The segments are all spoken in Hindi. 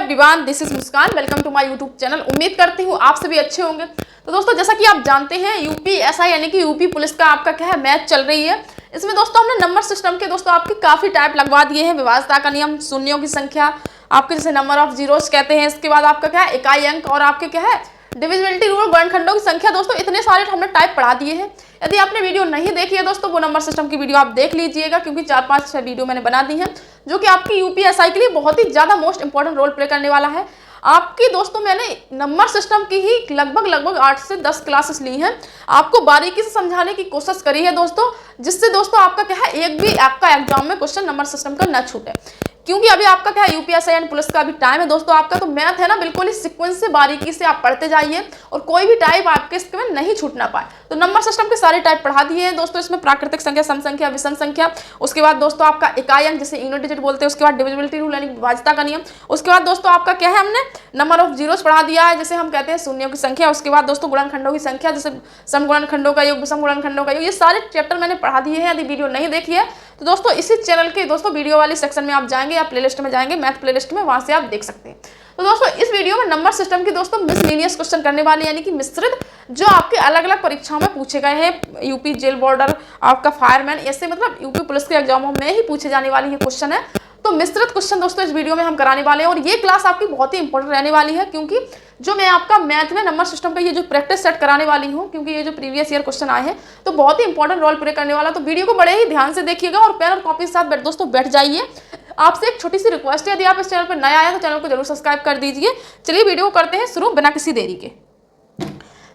Everyone, this is Muskaan. Welcome to my YouTube channel. उम्मीद करती हूँ आप सभी अच्छे होंगे। तो दोस्तों, जैसा कि आप जानते हैं, यूपीएसआई यानी कि यूपी पुलिस का आपका क्या है, मैच चल रही है। इसमें दोस्तों हमने नंबर सिस्टम के दोस्तों आपके काफी टाइप लगवा दिए हैं। विभाज्यता का नियम, शून्यों की संख्या, आपके जैसे नंबर ऑफ जीरोस कहते हैं। इसके बाद आपका क्या है, इकाई अंक, और आपके क्या है डिविजिबिलिटी रूल, वर्णखंडों की संख्या। दोस्तों इतने सारे हमने टाइप पढ़ा दिए हैं। यदि आपने वीडियो नहीं देखी है दोस्तों, वो नंबर सिस्टम की वीडियो आप देख लीजिएगा, क्योंकि 4-5 वीडियो मैंने बना दी है, जो कि आपकी यूपीएसआई के लिए बहुत ही ज्यादा मोस्ट इंपॉर्टेंट रोल प्ले करने वाला है। आपकी दोस्तों मैंने नंबर सिस्टम की ही लगभग 8 से 10 क्लासेस ली हैं, आपको बारीकी से समझाने की कोशिश करी है दोस्तों, जिससे दोस्तों आपका क्या है, एक भी आपका एग्जाम में क्वेश्चन नंबर सिस्टम का न छूटे। क्योंकि अभी आपका क्या है, यूपीएसआई एंड पुलिस का भी टाइम है दोस्तों आपका, तो मैथ है ना, बिल्कुल ही सीक्वेंस से बारीकी से आप पढ़ते जाइए और कोई भी टाइप आपके इसमें नहीं छूटना पाए। तो नंबर सिस्टम के सारे टाइप पढ़ा दिए हैं दोस्तों। इसमें प्राकृतिक संख्या, सम संख्या, विषम संख्या, उसके बाद दोस्तों आपका इकाई अंक जिसे यूनिट डिजिट बोलते हैं, उसके बाद डिविजिबिलिटी रूल यानी विभाज्यता का नियम, उसके बाद दोस्तों आपका क्या है, हमने नंबर ऑफ जीरोस पढ़ा दिया है, जैसे हम कहते हैं शून्यों की संख्या। उसके बाद दोस्तों गुणनखंडों की संख्या, जैसे सम गुणनखंडों का योग, विषम गुणनखंडों का योग, ये सारे चैप्टर मैंने पढ़ा दिए हैं। यदि वीडियो नहीं देखी है तो दोस्तों इसी चैनल के दोस्तों वीडियो वाली सेक्शन में आप जाएंगे, आप प्लेलिस्ट में जाएंगे, मैथ प्लेलिस्ट में, वहां से आप देख सकते हैं। तो दोस्तों इस वीडियो में नंबर सिस्टम की दोस्तों मिसलेनियस क्वेश्चन करने वाले, यानी कि मिश्रित, जो आपके अलग अलग परीक्षाओं में पूछे गए हैं। यूपी जेल बॉर्डर, आपका फायरमैन, ऐसे मतलब यूपी पुलिस के एग्जामों में ही पूछे जाने वाली ये क्वेश्चन है। तो मिश्रित क्वेश्चन दोस्तों इस वीडियो में हम कराने वाले हैं, और ये क्लास आपकी बहुत ही इंपॉर्टेंट रहने वाली है, क्योंकि जो मैं आपका मैथ में नंबर सिस्टम का ये जो प्रैक्टिस सेट कराने वाली हूँ, क्योंकि ये जो प्रीवियस ईयर क्वेश्चन आए हैं, तो बहुत ही इंपॉर्टेंट रोल प्ले करने वाला। तो वीडियो को बड़े ही ध्यान से देखिएगा और पेन और कॉपी के साथ दोस्तों बैठ जाइए। आपसे एक छोटी सी रिक्वेस्ट है, यदि आप इस चैनल पर नया आए तो चैनल को जरूर सब्सक्राइब कर दीजिए। चलिए वीडियो को करते हैं शुरू बिना किसी देरी के।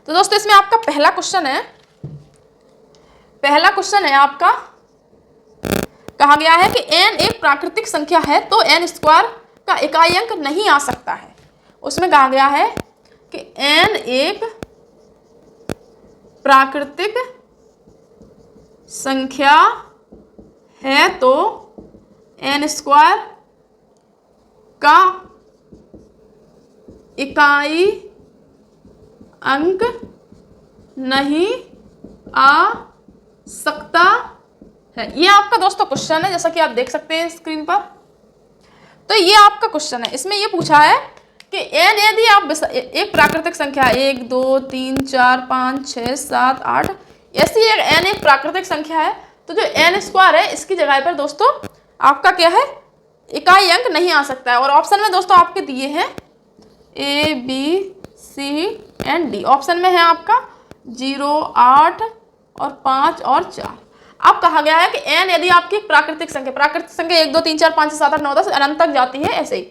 तो दोस्तों इसमें आपका पहला क्वेश्चन है आपका, कहा गया है कि n एक प्राकृतिक संख्या है तो n स्क्वायर का इकाई अंक नहीं आ सकता है। उसमें कहा गया है कि n एक प्राकृतिक संख्या है तो n स्क्वायर का इकाई अंक नहीं आ सकता है। ये आपका दोस्तों क्वेश्चन है, जैसा कि आप देख सकते हैं स्क्रीन पर। तो ये आपका क्वेश्चन है, इसमें ये पूछा है कि n यदि आप एक प्राकृतिक संख्या 1 2 3 4 5 6 7 8 ऐसी n एक प्राकृतिक संख्या है, तो जो n स्क्वायर है इसकी जगह पर दोस्तों आपका क्या है, इकाई अंक नहीं आ सकता है। और ऑप्शन में दोस्तों आपके दिए हैं A B C and D। Option में है आपका 0 8 और 5 और 4। अब कहा गया है कि n यदि आपकी प्राकृतिक संख्या 1 2 3 4 5 6 7 8 9 10 अनंत तक जाती है, ऐसे ही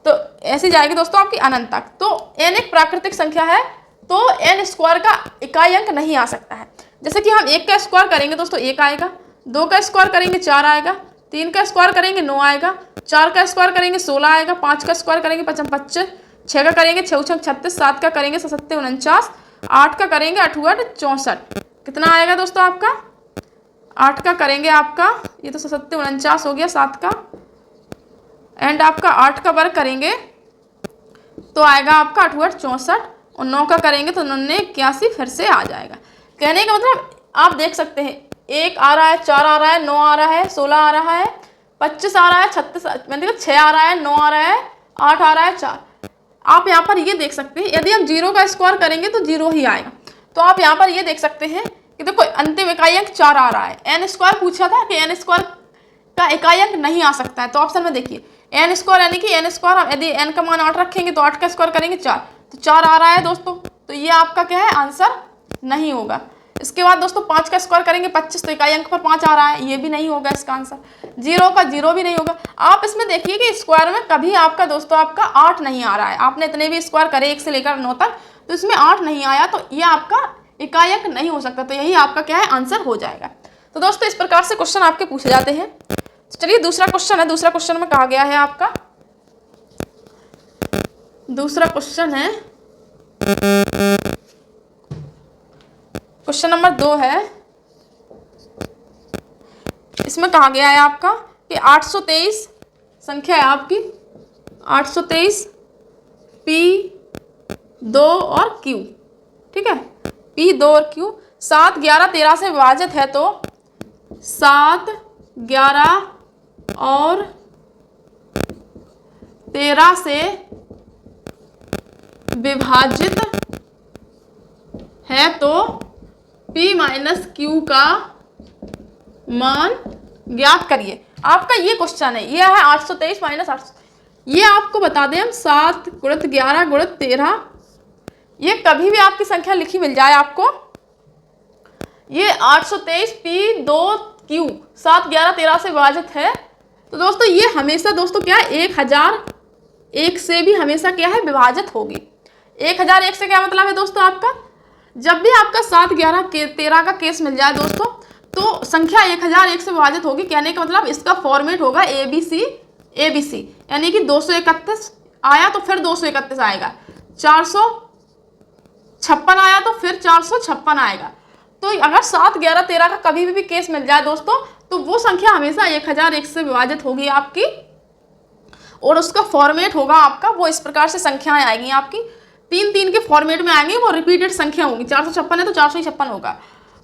तो ऐसे जाएगी दोस्तों आपकी अनंत तक। तो n एक प्राकृतिक संख्या है तो n स्क्वायर का इकाई अंक नहीं आ सकता है। जैसे कि हम 1 का स्क्वायर करेंगे दोस्तों 1 आएगा, 2 का स्क्वायर करेंगे 4 आएगा, 3 का स्क्वायर करेंगे 9 आएगा, 4 का स्क्वायर करेंगे 16 आएगा, 5 का स्क्वायर करेंगे 25, 6 का करेंगे 6 6 36, 7 का करेंगे 7 7 49, 8 का करेंगे 8 8 64। कितना आएगा दोस्तों आपका, 8 का करेंगे आपका, ये तो 7 49 हो गया, 7 का एंड आपका 8 का वर्ग करेंगे तो आएगा आपका 8 8 64, और 9 का करेंगे तो 9 81, फिर से आ जाएगा। कहने का मतलब आप देख सकते हैं 1 आ रहा है, 4 आ रहा है, 9 आ रहा है, 16 आ रहा है, 25 आ रहा है, 36 मतलब 6 आ रहा है, 9 आ रहा है, 8 आ रहा है, 4। आप यहाँ पर ये देख सकते हैं, यदि हम 0 का स्क्वायर करेंगे तो 0 ही आएगा। तो आप यहाँ पर ये देख सकते हैं कि देखो अंतिम इकाई अंक 4 आ रहा है। n स्क्वायर पूछा था कि n स्क्वायर का इकाई अंक नहीं आ सकता है, तो ऑप्शन में देखिए n स्क्वायर यानी कि n स्क्वायर, हम यदि n का मान 8 रखेंगे तो 8 का स्क्वायर करेंगे 4, तो 4 आ रहा है दोस्तों, तो ये आपका क्या है, आंसर नहीं होगा। इसके बाद दोस्तों 5 का स्क्वायर करेंगे 25, तो इकाई अंक पर 5 आ रहा है, ये भी नहीं होगा इसका आंसर। 0 का 0 भी नहीं होगा। आप इसमें देखिए कि स्क्वायर में कभी आपका दोस्तों आपका 8 नहीं आ रहा है। आपने इतने भी स्क्वायर करे 1 से लेकर 9 तक, तो इसमें 8 नहीं आया, तो ये आपका इकाई अंक नहीं हो सकता। तो यही आपका क्या है, आंसर हो जाएगा। तो दोस्तों इस प्रकार से क्वेश्चन आपके पूछे जाते हैं। चलिए दूसरा क्वेश्चन है, दूसरा क्वेश्चन में कहा गया है आपका, दूसरा क्वेश्चन है क्वेश्चन नंबर 2 है। इसमें कहा गया है आपका कि 823 संख्या है आपकी, 823 P2 और Q, ठीक है, P2 और Q 7 11 13 से विभाजित है, तो 7 11 और 13 से विभाजित है तो P माइनस क्यू का मान ज्ञात करिए। आपका ये क्वेश्चन है, ये है 823 माइनस 800। ये आपको बता दें हम 7 गुणित 11 गुणित 13, ये कभी भी आपकी संख्या लिखी मिल जाए आपको। ये 823 P 2 Q 7 11 13 से विभाजित है, तो दोस्तों ये हमेशा दोस्तों क्या है 1001 से भी हमेशा क्या है विभाजित होगी। 1001 से क्या मतलब है दोस्तों आपका, जब भी आपका 7 11 13 का केस मिल जाए दोस्तों तो संख्या 1001 से विभाजित होगी। कहने का मतलब इसका फॉर्मेट होगा ABC ABC, यानी कि 231 आया तो फिर 231 आएगा, 456 आया तो फिर 456 आएगा। तो अगर 7 11 13 का कभी भी केस मिल जाए दोस्तों तो वो संख्या हमेशा 1001 से विभाजित होगी आपकी, और उसका फॉर्मेट होगा आपका वो इस प्रकार से संख्याएं आएंगी आपकी 3 के फॉर्मेट में आएंगी, वो रिपीटेड संख्या होंगी। 456 है तो 456 होगा,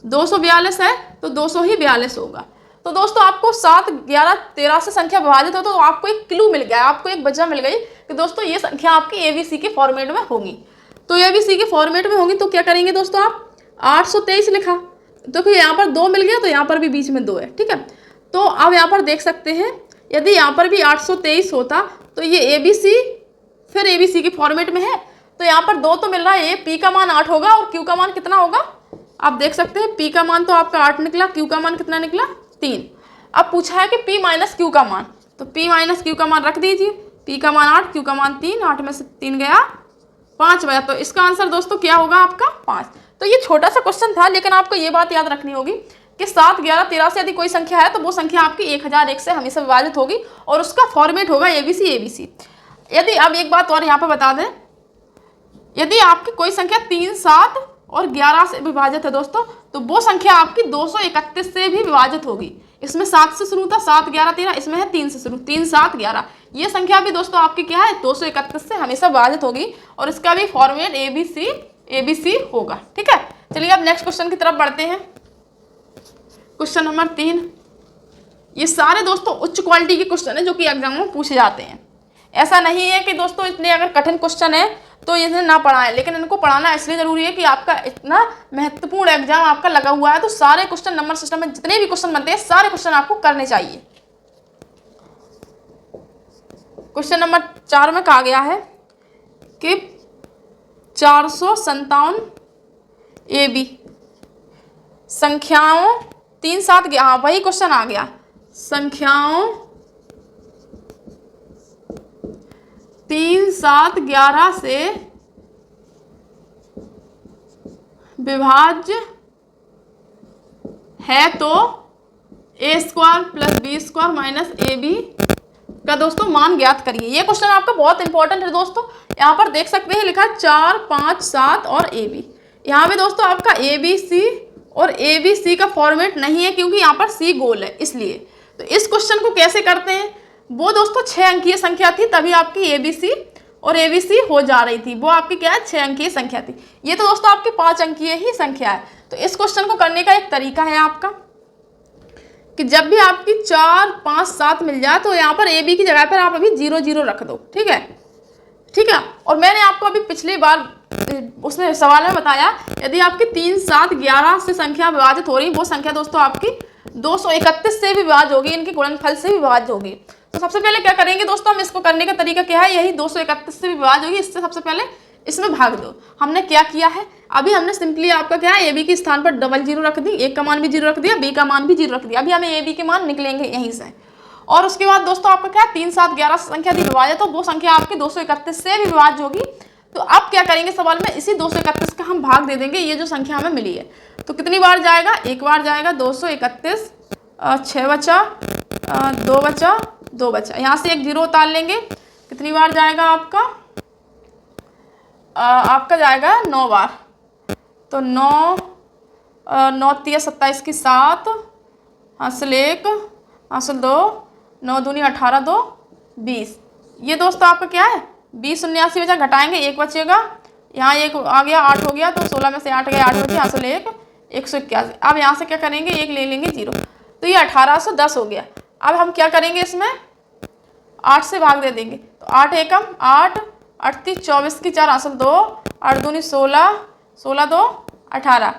242 है तो 242 होगा। तो दोस्तों आपको 7 11 13 से संख्या विभाजित हो तो आपको एक क्लू मिल गया, आपको एक वजह मिल गई कि दोस्तों ये संख्या आपकी ABC के फॉर्मेट में होगी। तो ABC के फॉर्मेट में होगी तो क्या करेंगे दोस्तों, आप 823 लिखा तो फिर यहाँ पर 2 मिल गया तो यहाँ पर भी बीच में 2 है, ठीक है। तो अब यहाँ पर देख सकते हैं यदि यहाँ पर भी 823 होता तो ये ABC फिर ABC के फॉर्मेट में है, तो यहाँ पर 2 तो मिल रहा है, ये P का मान 8 होगा और Q का मान कितना होगा आप देख सकते हैं। P का मान तो आपका 8 निकला, Q का मान कितना निकला 3। अब पूछा है कि P माइनस Q का मान, तो P माइनस Q का मान रख दीजिए। P का मान 8, Q का मान 3, 8 में से 3 गया 5 बचा, तो इसका आंसर दोस्तों क्या होगा आपका 5। तो ये छोटा सा क्वेश्चन था, लेकिन आपको ये बात याद रखनी होगी कि 7 11 13 से यदि कोई संख्या है तो वो संख्या आपकी 1001 से हमेशा विभाजित होगी और उसका फॉर्मेट होगा ABC। यदि अब एक बात और यहाँ पर बता दें, यदि आपकी कोई संख्या 3 7 और 11 से विभाजित है दोस्तों तो वो संख्या आपकी 231 से भी विभाजित होगी। इसमें 7 से शुरू था, 7 11 13, इसमें है 3 से शुरू, 3 7 11। ये संख्या भी दोस्तों आपकी क्या है 231 से हमेशा विभाजित होगी और इसका भी फॉर्मेट ABC होगा, ठीक है। चलिए अब नेक्स्ट क्वेश्चन की तरफ बढ़ते हैं। क्वेश्चन नंबर 3, ये सारे दोस्तों उच्च क्वालिटी के क्वेश्चन है जो कि एग्जाम में पूछे जाते हैं। ऐसा नहीं है कि दोस्तों इतने अगर कठिन क्वेश्चन है तो इन्हें ना पढ़ाएं, लेकिन इनको पढ़ाना इसलिए जरूरी है कि आपका इतना महत्वपूर्ण एग्जाम आपका लगा हुआ है, तो सारे क्वेश्चन नंबर सिस्टम में जितने भी क्वेश्चन बनते हैं सारे क्वेश्चन आपको करने चाहिए। क्वेश्चन नंबर 4 में कहा गया है कि 457 AB संख्याओं 3 7 हाँ वही क्वेश्चन आ गया, संख्याओं 3 7 11 से विभाज्य है तो A² + B² माइनस AB का दोस्तों मान ज्ञात करिए। ये क्वेश्चन आपका बहुत इंपॉर्टेंट है दोस्तों। यहाँ पर देख सकते हैं लिखा 4 5 7 और AB। यहाँ पे दोस्तों आपका ABC और ABC का फॉर्मेट नहीं है क्योंकि यहाँ पर C गोल है, इसलिए। तो इस क्वेश्चन को कैसे करते हैं, वो दोस्तों 6 अंकीय संख्या थी तभी आपकी ABC और ABC हो जा रही थी, वो आपकी क्या है 6 अंकीय संख्या थी। ये तो दोस्तों आपकी 5 अंकीय ही संख्या है। तो इस क्वेश्चन को करने का एक तरीका है आपका कि जब भी आपकी 4 5 7 मिल जाए तो यहाँ पर AB की जगह पर आप अभी 0 0 रख दो, ठीक है, ठीक है। और मैंने आपको अभी पिछली बार उसमें सवाल में बताया यदि आपकी 3 7 11 से संख्या विभाजित हो रही, वो संख्या दोस्तों आपकी 231 से भी विभाज्य होगी, इनके गुणनफल से भी विभाज्य होगी। तो सबसे पहले क्या करेंगे दोस्तों, हम इसको करने का तरीका क्या है, यही 231 से भी विभाज्य होगी, इससे सबसे पहले इसमें भाग दो। हमने क्या किया है, अभी हमने सिंपली आपका क्या है AB के स्थान पर डबल 0 रख दी, A का मान भी 0 रख दिया, B का मान भी 0 रख दिया। अभी हमें AB के मान निकलेंगे यहीं से। और उसके बाद दोस्तों आपका क्या है 3 7 11 संख्या थी विभाज्य, तो वो संख्या आपकी 231 से भी विभाज्य होगी। तो अब क्या करेंगे सवाल में, इसी 231 का हम भाग दे देंगे ये जो संख्या हमें मिली है। तो कितनी बार जाएगा, एक बार जाएगा, 231 6 बचा, 2 बचा, 2 बचा, यहाँ से एक 0 उतार लेंगे। कितनी बार जाएगा आपका, आपका जाएगा 9 बार। तो 9 9 3 27 की 7, हासिल 1 हासिल 2, 9 दूनी 18 2 20। ये दोस्तों आपका क्या है 20 79 बचा, घटाएंगे 1 बचेगा, यहाँ 1 आ गया, 8 हो गया, तो 16 में से 8 गए, 8 बचे, हासिल 1 181। अब यहाँ से क्या करेंगे, 1 ले लेंगे 0, तो ये 1810 हो गया। अब हम क्या करेंगे इसमें 8 से भाग दे देंगे तो 8 एकम 8, 8 3 24 की 4 हासिल 2, 8 दूनी 16, 16 2 18।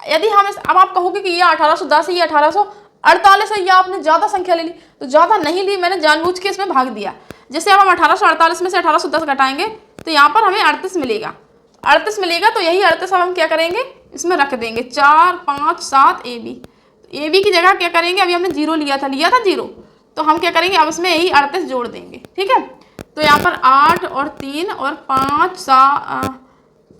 यदि हम अब आप कहोगे कि ये 1810 है, ये 1848 है, या आपने ज़्यादा संख्या ले ली, तो ज़्यादा नहीं ली, मैंने जानबूझ के इसमें भाग दिया। जैसे अब हम 1848 में से 1810 घटाएंगे तो यहाँ पर हमें 38 मिलेगा। 38 मिलेगा तो यही 38 अब हम क्या करेंगे, इसमें रख देंगे 4 5 7 AB। AB की जगह क्या करेंगे, अभी हमने 0 लिया था 0, तो हम क्या करेंगे, अब इसमें यही 38 जोड़ देंगे। ठीक है, तो यहाँ पर 8 और 3 और 5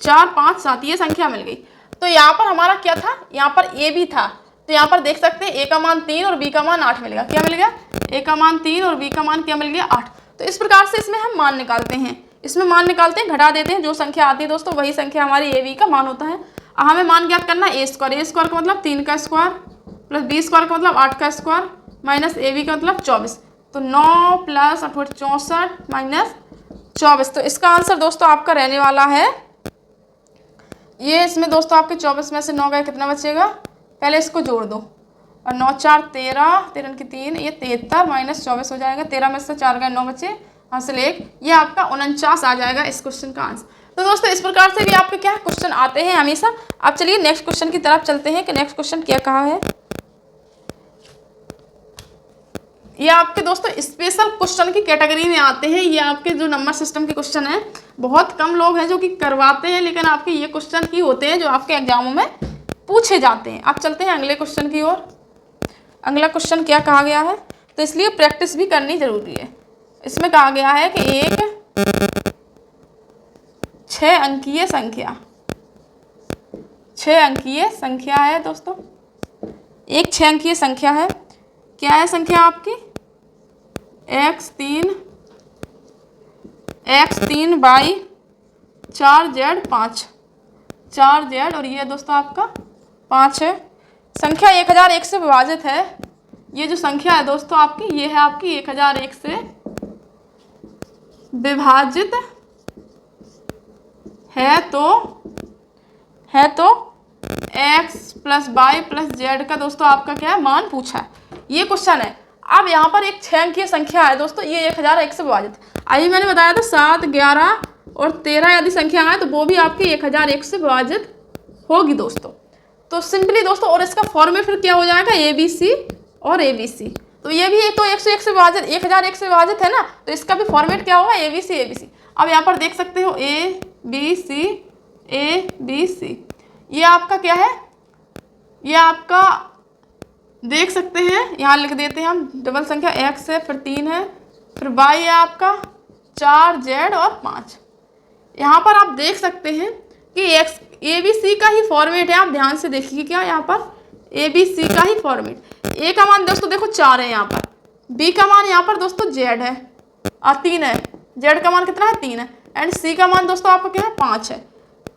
4 5 7 ये संख्या मिल गई। तो यहाँ पर हमारा क्या था, यहाँ पर AB था, तो यहाँ पर देख सकते हैं A का मान 3 और B का मान 8 मिलेगा। क्या मिल गया, A का मान 3 और B का मान क्या मिल गया 8। तो इस प्रकार से इसमें हम मान निकालते हैं, इसमें मान निकालते हैं, घटा देते हैं, जो संख्या आती है दोस्तों वही संख्या हमारी AB का मान होता है। हमें मान ज्ञात करना है A स्क्वायर का मतलब 3 का स्क्वायर प्लस B स्क्वायर का मतलब 8 का स्क्वायर माइनस AB का मतलब 24। तो 9 प्लस 8 64 माइनस 24। तो इसका आंसर दोस्तों आपका रहने वाला है ये। इसमें दोस्तों आपके 24 में से 9 गए, कितना बचेगा, पहले इसको जोड़ दो, और 9 4 13, 13 की 3, ये 73 माइनस 24 हो जाएगा। 13 में से 4 गए 9 बचे, हासिल 1, ये आपका 49 आ जाएगा इस क्वेश्चन का आंसर। तो दोस्तों इस प्रकार से भी आपके क्या क्वेश्चन आते हैं हमेशा। अब चलिए नेक्स्ट क्वेश्चन की तरफ चलते हैं कि नेक्स्ट क्वेश्चन क्या कहा है। ये आपके दोस्तों स्पेशल क्वेश्चन की कैटेगरी में आते हैं। ये आपके जो नंबर सिस्टम के क्वेश्चन हैं, बहुत कम लोग हैं जो कि करवाते हैं, लेकिन आपके ये क्वेश्चन ही होते हैं जो आपके एग्जामों में पूछे जाते हैं। अब चलते हैं अगले क्वेश्चन की ओर। अगला क्वेश्चन क्या कहा गया है, तो इसलिए प्रैक्टिस भी करनी जरूरी है। इसमें कहा गया है कि एक 6 अंकीय संख्या, 6 अंकीय संख्या है दोस्तों, एक 6 अंकीय संख्या है। क्या है संख्या आपकी, x3 y 4z 5, 4z और ये दोस्तों आपका 5 है। संख्या 1001 से विभाजित है। ये जो संख्या है दोस्तों आपकी, ये है आपकी 1001 से विभाजित है तो x plus y plus z का दोस्तों आपका क्या है, मान पूछा है। ये क्वेश्चन है। अब यहाँ पर एक 6 अंकीय संख्या है दोस्तों, ये 1001 से विभाजित। अभी मैंने बताया था 7 11 और 13 यदि संख्या है तो वो भी आपकी 1001 से विभाजित होगी दोस्तों। तो सिंपली दोस्तों, और इसका फॉर्मेट फिर क्या हो जाएगा, ABC और ABC। तो ये भी तो 101 से विभाजित, 1001 से विभाजित है ना, तो इसका भी फॉर्मेट क्या होगा, ABC। अब यहाँ पर देख सकते हो ABC। ये आपका क्या है, ये आपका देख सकते हैं, यहाँ लिख देते हैं हम, डबल संख्या x है, फिर 3 है, फिर y है आपका 4z और 5। यहाँ पर आप देख सकते हैं कि ABC का ही फॉर्मेट है। आप ध्यान से देखिए, क्या यहाँ पर ABC का ही फॉर्मेट। A का मान दोस्तों देखो 4 है यहाँ पर, B का मान यहाँ पर दोस्तों z है और 3 है, Z का मान कितना है 3 है, एंड C का मान दोस्तों आपका क्या है 5 है।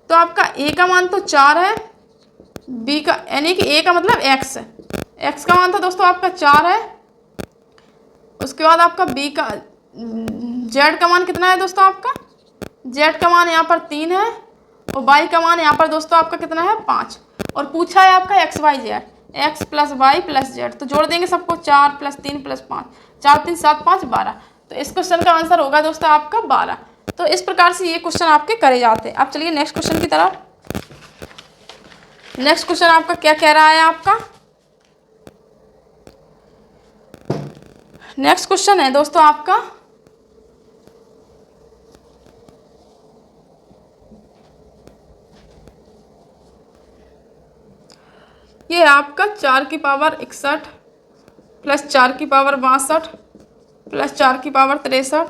तो आपका A का मान तो 4 है, B का यानी कि A का मतलब x है, x का मान था दोस्तों आपका 4 है। उसके बाद आपका B का Z का मान कितना है दोस्तों, आपका Z का मान यहाँ पर 3 है, और y का मान यहाँ पर दोस्तों आपका कितना है 5, और पूछा है आपका x y z, x plus y plus z. तो जोड़ देंगे सबको, 4 प्लस 3 प्लस 5, 4 3 7 5 12। तो इस क्वेश्चन का आंसर होगा दोस्तों आपका 12। तो इस प्रकार से ये क्वेश्चन आपके करे जाते हैं। अब चलिए नेक्स्ट क्वेश्चन की तरफ। नेक्स्ट क्वेश्चन आपका क्या कह रहा है, आपका नेक्स्ट क्वेश्चन है दोस्तों आपका ये आपका 4 की पावर 61 प्लस 4 की पावर 62 प्लस 4 की पावर 63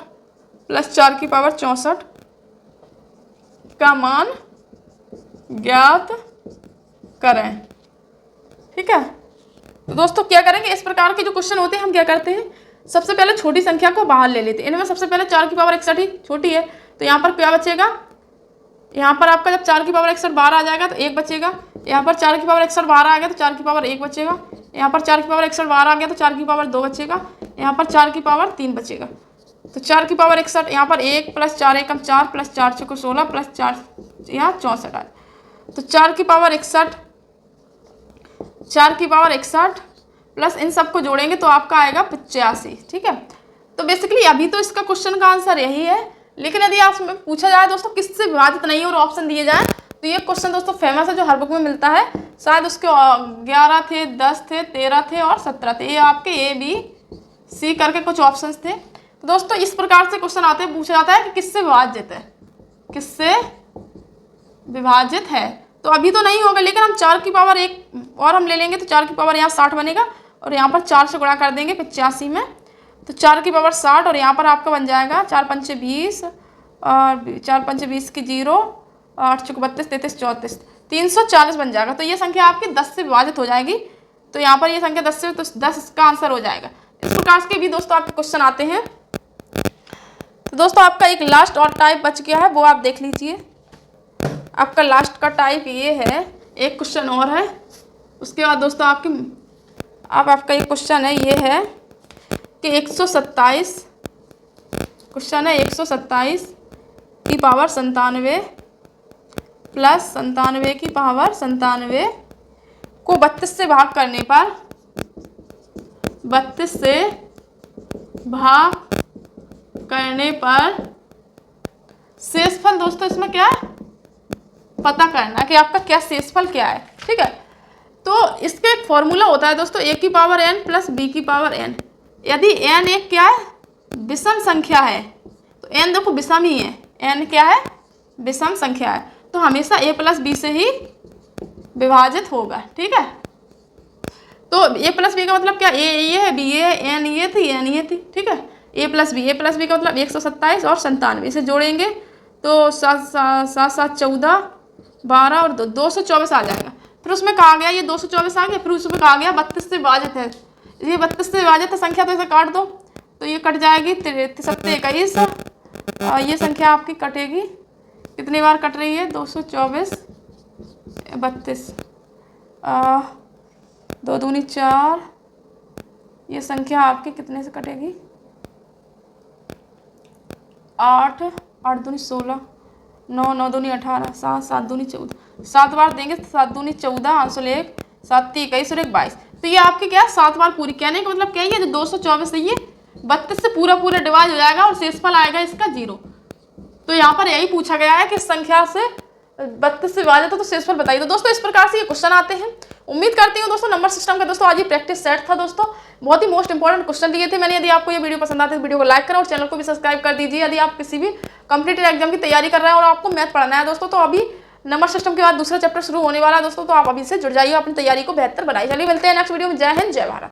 प्लस 4 की पावर 64 का मान ज्ञात करें। ठीक है, तो दोस्तों क्या करेंगे, इस प्रकार के जो क्वेश्चन होते हैं हम क्या करते हैं, सबसे पहले छोटी संख्या को बाहर ले लेते हैं। इनमें सबसे पहले 4 की पावर 61 ही छोटी है, तो यहाँ पर क्या बचेगा, यहाँ पर आपका जब 4 की पावर 61 12 आ जाएगा तो 1 बचेगा। यहाँ पर 4 की पावर 61 12 आ गया तो 4 की पावर 1 बचेगा। यहाँ पर 4 की पावर 61 12 आ गया तो 4 की पावर 2 बचेगा। यहाँ पर 4 की पावर 3 बचेगा। तो 4 की पावर 61, यहाँ पर 1 प्लस 4 एकम 4 प्लस 4 6 16 प्लस 4 यहाँ 64 आए। तो 4 की पावर 61, 4 की पावर 61 प्लस इन सबको जोड़ेंगे तो आपका आएगा 85। ठीक है, तो बेसिकली अभी तो इसका क्वेश्चन का आंसर यही है, लेकिन यदि आपसे पूछा जाए दोस्तों किससे विभाजित नहीं है और ऑप्शन दिए जाए, तो ये क्वेश्चन दोस्तों फेमस है जो हर बुक में मिलता है। शायद उसके 11 थे, 10 थे, 13 थे और 17 थे। ये आपके A, B, C करके कुछ ऑप्शंस थे। तो दोस्तों इस प्रकार से क्वेश्चन आते हैं, पूछा जाता है कि किससे विभाजित है, किससे विभाजित है। तो अभी तो नहीं होगा, लेकिन हम 4 की पावर 1 और हम ले लेंगे तो 4 की पावर यहाँ 60 बनेगा और यहाँ पर 4 से गुणा कर देंगे 85 में, तो 4 की पावर 60 और यहाँ पर आपका बन जाएगा 4 पंचे 20 और 4 पंचे 20 की 0, 8 चौके 32, 33, 34, 340 बन जाएगा। तो ये संख्या आपकी 10 से विभाजित हो जाएगी। तो यहाँ पर ये संख्या 10 से, तो 10 इसका आंसर हो जाएगा। इस प्रकार के भी दोस्तों आपके क्वेश्चन आते हैं। तो दोस्तों आपका एक लास्ट और टाइप बच गया है, वो आप देख लीजिए। आपका लास्ट का टाइप ये है, एक क्वेश्चन और है, उसके बाद दोस्तों आपका एक क्वेश्चन है, ये है कि 127 क्वेश्चन है 127 की पावर 97 प्लस 97 की पावर 97 को 32 से भाग करने पर 32 से भाग करने पर शेषफल दोस्तों इसमें क्या है पता करना कि आपका क्या शेषफल क्या है। ठीक है, तो इसका एक फॉर्मूला होता है दोस्तों, a की पावर n प्लस b की पावर n। यदि n एक क्या है विषम संख्या है, तो n देखो विषम ही है, n क्या है विषम संख्या है, तो हमेशा a प्लस बी से ही विभाजित होगा। ठीक है, तो a प्लस बी का मतलब क्या, a ये है, b ये है, n ये थी, n ये थी। ठीक है, a प्लस बी का मतलब 127 और 97, इसे जोड़ेंगे तो 7 7 14 12 और 224 आ जाएगा। फिर उसमें कहा गया ये 224 आ गया, फिर उसमें कहा गया 32 से विभाजित है, ये 32 से विभाजित है संख्या, तो इसे काट दो तो ये कट जाएगी 7 21 और ये संख्या आपकी कटेगी, कितनी बार कट रही है 224 32 2 दूनी 4, ये संख्या आपकी कितने से कटेगी 8 8 दूनी 16 9 9 दूनी 18 7 7 दूनी 14, 7 बार देंगे 7 दूनी 14 आंसर 1 7 21 और 1 22। तो ये आपकी क्या है 7 बार पूरी, कहने का मतलब क्या है, जो 224 है ये 32 से पूरा डिवाइड हो जाएगा और शेषफल आएगा इसका 0। तो यहाँ पर यही पूछा गया है कि संख्या से 32 से विभाजित है तो शेषफल बताइए। तो दोस्तों इस प्रकार से ये क्वेश्चन आते हैं। उम्मीद करती हूँ दोस्तों नंबर सिस्टम का दोस्तों आज ये प्रैक्टिस सेट था दोस्तों, बहुत ही मोस्ट इंपॉर्टेंट क्वेश्चन दिए थे मैंने। यदि आपको ये वीडियो पसंद आती है तो वीडियो को लाइक करें और चैनल को भी सब्सक्राइब कर दीजिए। यदि आप किसी भी कॉम्पिटिटिव एग्जाम की तैयारी कर रहे हैं और आपको मैथ पढ़ना है दोस्तों, तो अभी नंबर सिस्टम के बाद दूसरा चैप्टर शुरू होने वाला है दोस्तों, तो आप अभी से जुड़ जाइए, अपनी तैयारी को बेहतर बनाइए। चलिए मिलते हैं नेक्स्ट वीडियो में। जय हिंद, जय भारत।